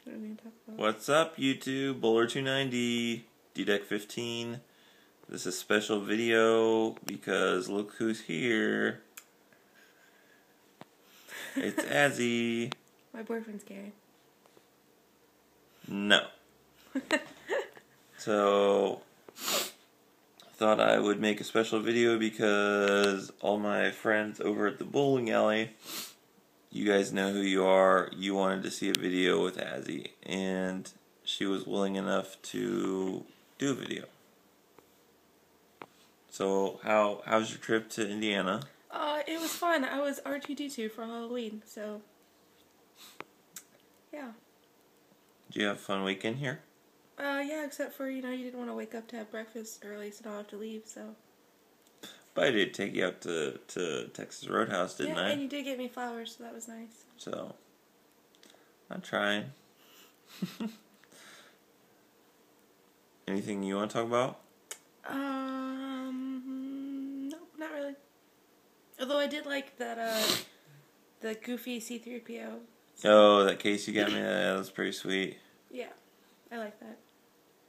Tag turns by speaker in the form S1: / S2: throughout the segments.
S1: What are we going to talk about?
S2: What's up, YouTube? Bowler290, D-Deck 15. This is a special video because look who's here. It's Azzy.
S1: My boyfriend's gay.
S2: No. So, thought I would make a special video because all my friends over at the bowling alley, you guys know who you are, you wanted to see a video with Azzy, and she was willing enough to do a video. So, how's your trip to Indiana?
S1: It was fun. I was R2-D2 for Halloween, so yeah.
S2: Did you have a fun weekend here?
S1: Yeah, except for, you didn't want to wake up to have breakfast early, so now I have to leave, so.
S2: But I did take you out to Texas Roadhouse, didn't I?
S1: Yeah, and you did get me flowers, so that was nice.
S2: So, I'm trying. Anything you want to talk about?
S1: No, not really. Although I did like that, the goofy C-3PO.
S2: Oh, that case you got me, that was pretty sweet.
S1: Yeah, I like that.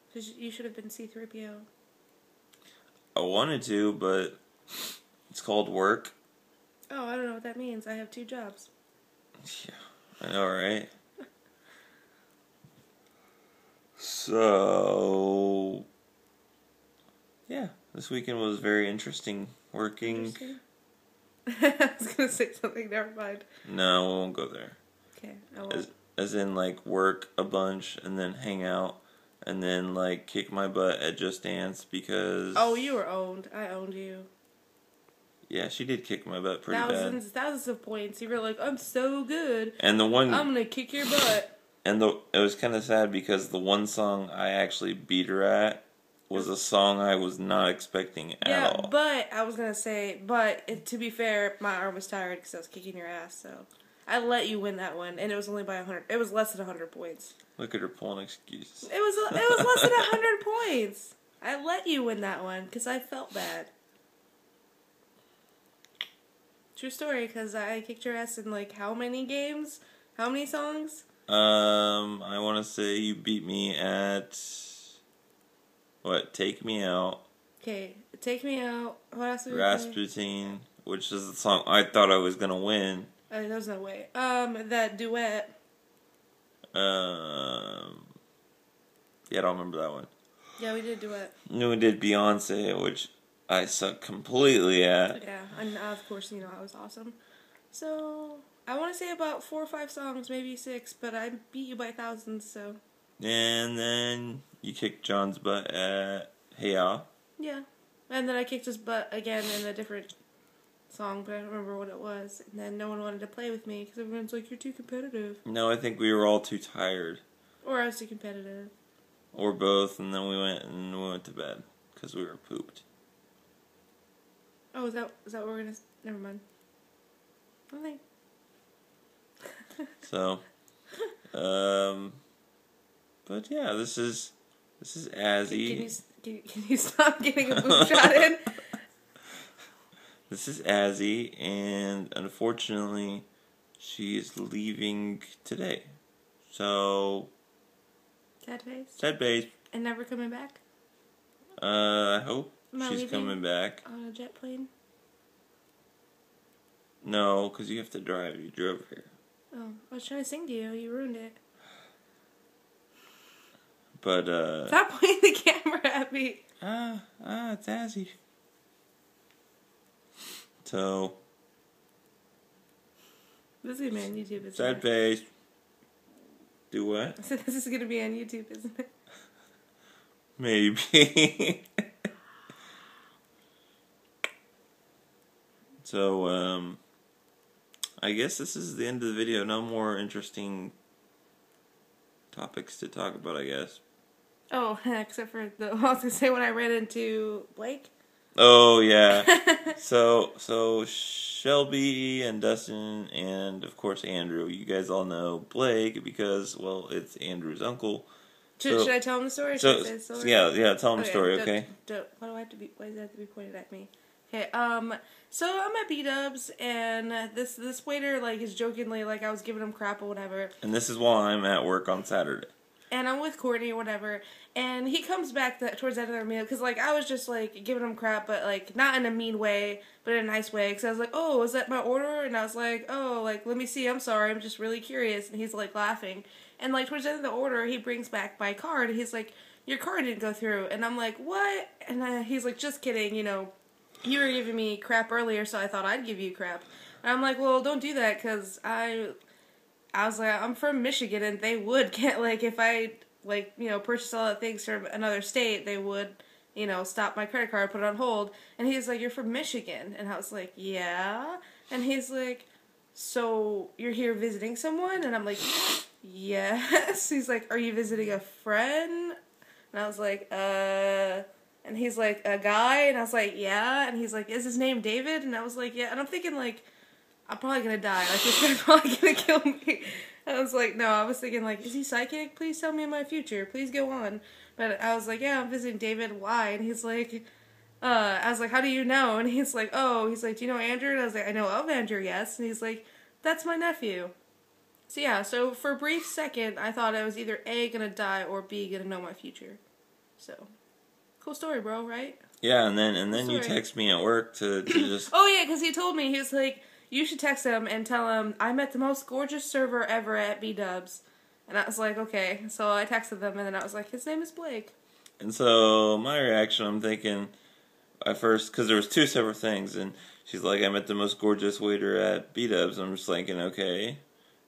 S1: Because you should have been C-3PO.
S2: I wanted to, but it's called work.
S1: Oh, I don't know what that means. I have 2 jobs.
S2: Yeah, I know, right? So, yeah, this weekend was very interesting working.
S1: Interesting. I was going to say something, never mind.
S2: No, we won't go there.
S1: Okay, I won't.
S2: As in, like, work a bunch and then hang out and then, like, kick my butt at Just Dance because...
S1: Oh, you were owned. I owned you.
S2: Yeah, she did kick my butt pretty bad.
S1: Thousands of points. You were like, I'm so good.
S2: And the one...
S1: I'm going to kick your butt.
S2: And it was kind of sad because the one song I actually beat her at was a song I was not expecting at all.
S1: Yeah, but I was going to say, to be fair, my arm was tired because I was kicking your ass, so... I let you win that one, and it was only by 100. It was less than 100 points.
S2: Look at her pulling excuses.
S1: It was less than 100 points. I let you win that one because I felt bad. True story, because I kicked your ass in like how many games? How many songs?
S2: I want to say you beat me at what? Take Me Out.
S1: Okay, Take Me Out. What else did we play?
S2: Rasputin, which is the song I thought I was gonna win.
S1: There's no way. That duet.
S2: Yeah, I don't remember that one.
S1: Yeah, we did duet.
S2: No, we did Beyonce, which I suck completely at.
S1: Yeah, and of course, I was awesome. So, I want to say about 4 or 5 songs, maybe 6, but I beat you by thousands, so.
S2: And then you kicked John's butt at Hey Ya.
S1: Yeah. And then I kicked his butt again in a different song, but I don't remember what it was. And then no one wanted to play with me because everyone's like, you're too competitive.
S2: No, I think we were all too tired.
S1: Or I was too competitive.
S2: Or both, and then we went to bed because we were pooped.
S1: Oh, is that what we're gonna? Never mind. Okay.
S2: So, but yeah, this is Azzy.
S1: Can you stop getting a boot shot in?
S2: This is Azzy, and unfortunately, she is leaving today. So,
S1: Sad face.
S2: sad face.
S1: And never coming back.
S2: I hope
S1: Am I
S2: she's
S1: leaving
S2: coming back.
S1: on a jet plane?
S2: No, because you have to drive. You drove here.
S1: Oh, I was trying to sing to you. You ruined it.
S2: But,
S1: Stop pointing the camera at me.
S2: It's Azzy. So,
S1: This is going to be on YouTube, isn't
S2: sad
S1: it?
S2: face. Do what?
S1: I said this is going to be on YouTube, isn't it?
S2: Maybe. So, I guess this is the end of the video. No more interesting topics to talk about, I guess.
S1: Oh, except for I was going to say when I ran into Blake.
S2: Oh, yeah. So Shelby and Dustin and, of course, Andrew. You guys all know Blake because, well, it's Andrew's uncle.
S1: Should I tell him the story?
S2: So,
S1: should I say the story?
S2: yeah, tell him the story, okay?
S1: Why does it have to be pointed at me? Okay, so I'm at B-Dubs, and this waiter, like, is jokingly, like, I was giving him crap or whatever.
S2: And this is while I'm at work on Saturday.
S1: And I'm with Courtney or whatever, and he comes back towards the end of the meal, because, like, I was just, like, giving him crap, but, like, not in a mean way, but in a nice way, because I was like, oh, is that my order? And I was like, oh, like, let me see, I'm sorry, I'm just really curious, and he's, like, laughing. And, like, towards the end of the order, he brings back my card, and he's like, your card didn't go through, and I'm like, what? And he's like, just kidding, you know, you were giving me crap earlier, so I thought I'd give you crap. And I'm like, well, don't do that, because I was like, I'm from Michigan, and they would get, like, if I, like, you know, purchase all the things from another state, they would, you know, stop my credit card, put it on hold. And he's like, you're from Michigan. And I was like, yeah. And he's like, so you're here visiting someone? And I'm like, yes. He's like, are you visiting a friend? And I was like, and he's like, a guy? And I was like, yeah. And he's like, is his name David? And I was like, yeah. And I'm thinking, like, I'm probably gonna die. Like, this guy's probably gonna kill me. I was like, no, I was thinking, like, is he psychic? Please tell me in my future. Please go on. But I was like, yeah, I'm visiting David. Why? And he's like, I was like, how do you know? And he's like, do you know Andrew? And I was like, I know of Andrew, yes. And he's like, that's my nephew. So yeah, so for a brief second, I thought I was either A, gonna die, or B, gonna know my future. So, cool story, bro, right?
S2: Yeah, and then you text me at work to just...
S1: Oh yeah, because he told me, he was like, you should text him and tell him, I met the most gorgeous server ever at B-Dubs. And I was like, okay. So I texted them, and then I was like, his name is Blake.
S2: And so, my reaction, I'm thinking, at first, because there was two separate things, and she's like, I met the most gorgeous waiter at B-Dubs. I'm just thinking, okay.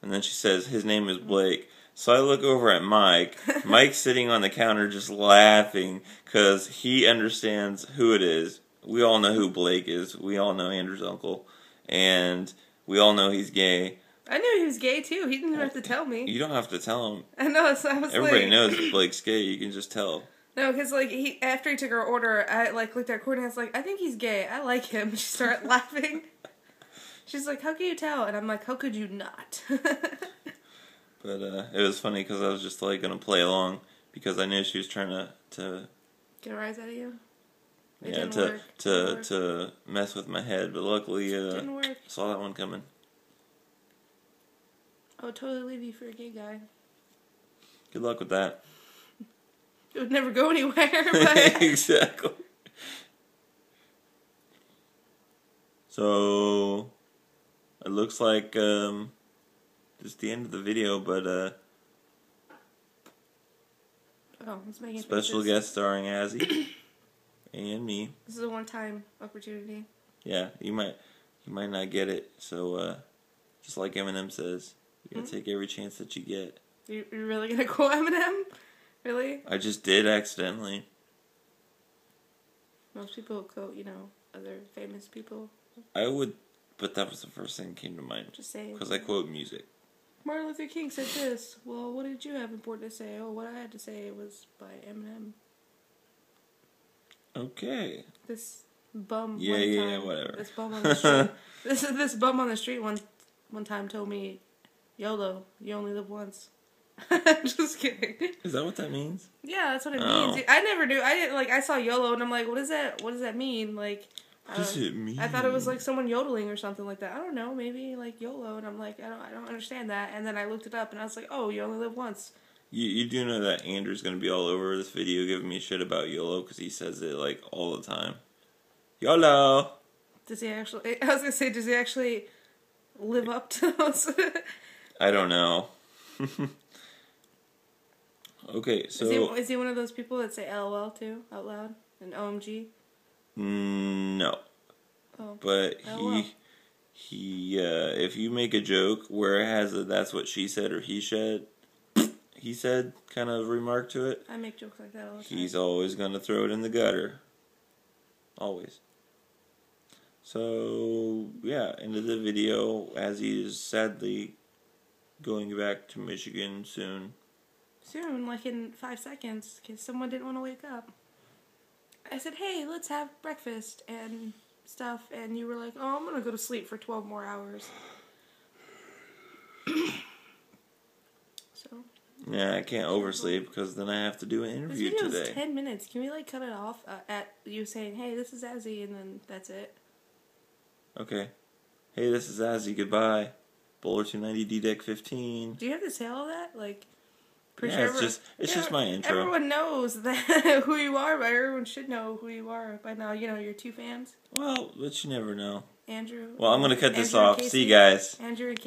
S2: And then she says, his name is Blake. So I look over at Mike. Mike's sitting on the counter just laughing, because he understands who it is. We all know who Blake is. We all know Andrew's uncle. And we all know he's gay.
S1: I knew he was gay, too. He didn't even have to tell me.
S2: You don't have to tell him.
S1: I know, so I was
S2: Everybody knows Blake's gay. You can just tell.
S1: No, because, like, after he took our order, I, like, looked at Courtney and I was like, I think he's gay. I like him. She started laughing. She's like, how can you tell? And I'm like, how could you not?
S2: But it was funny because I was just, like, going to play along because I knew she was trying to
S1: get a rise out of you?
S2: Yeah, to mess with my head, but luckily
S1: didn't work.
S2: saw that one coming.
S1: I would totally leave you for a gay guy.
S2: Good luck with that.
S1: It would never go anywhere, but...
S2: Exactly. So, it looks like just the end of the video, but
S1: it's making
S2: special guest starring Azzy and me.
S1: This is a one-time opportunity.
S2: Yeah, you might not get it. So, just like Eminem says, you gotta take every chance that you get.
S1: You're really gonna quote Eminem? Really?
S2: I just did accidentally.
S1: Most people quote, you know, other famous people.
S2: I would, but that was the first thing that came to mind.
S1: Just saying.
S2: Because I quote music.
S1: Martin Luther King said this. Well, what did you have important to say? Oh, what I had to say was by Eminem.
S2: Okay.
S1: This bum.
S2: Yeah, whatever.
S1: This bum on the street. this bum on the street one time told me, YOLO, you only live once. Just kidding.
S2: Is that what that means?
S1: Yeah, that's what it means. I never knew. I didn't like. I saw YOLO and I'm like, what is that? What does that mean? Like,
S2: what does it mean?
S1: I thought it was like someone yodeling or something like that. I don't know. Maybe like YOLO, and I'm like, I don't understand that. And then I looked it up and I was like, oh, you only live once.
S2: You do know that Andrew's gonna be all over this video giving me shit about YOLO because he says it like all the time. YOLO.
S1: Does he actually? I was gonna say, does he actually live up to those?
S2: I don't know. Okay, so
S1: is he one of those people that say LOL too out loud and OMG?
S2: No.
S1: Oh.
S2: But
S1: LOL.
S2: he if you make a joke where it has a that's what she said or he said kind of remark to it.
S1: I make jokes like that all the time.
S2: He's always gonna throw it in the gutter. Always. So yeah, end of the video as he is sadly going back to Michigan soon.
S1: Soon, like in 5 seconds, because someone didn't want to wake up. I said, hey, let's have breakfast and stuff, and you were like, oh, I'm going to go to sleep for 12 more hours. So,
S2: Yeah, I can't oversleep because then I have to do an
S1: This
S2: interview
S1: video
S2: today.
S1: is 10 minutes. Can we, like, cut it off at you saying, hey, this is Azzy, and then that's it?
S2: Okay. Hey, this is Azzy. Goodbye. Bowler 290 D-Deck 15.
S1: Do you have to say all that? Like,
S2: Yeah, it's just my intro.
S1: Everyone knows that who you are, but everyone should know who you are by now. You know, your two fans.
S2: Well, but you never know.
S1: Andrew.
S2: Well, I'm going to cut this
S1: Andrew and
S2: off.
S1: Casey.
S2: See you guys.
S1: Andrew and Casey.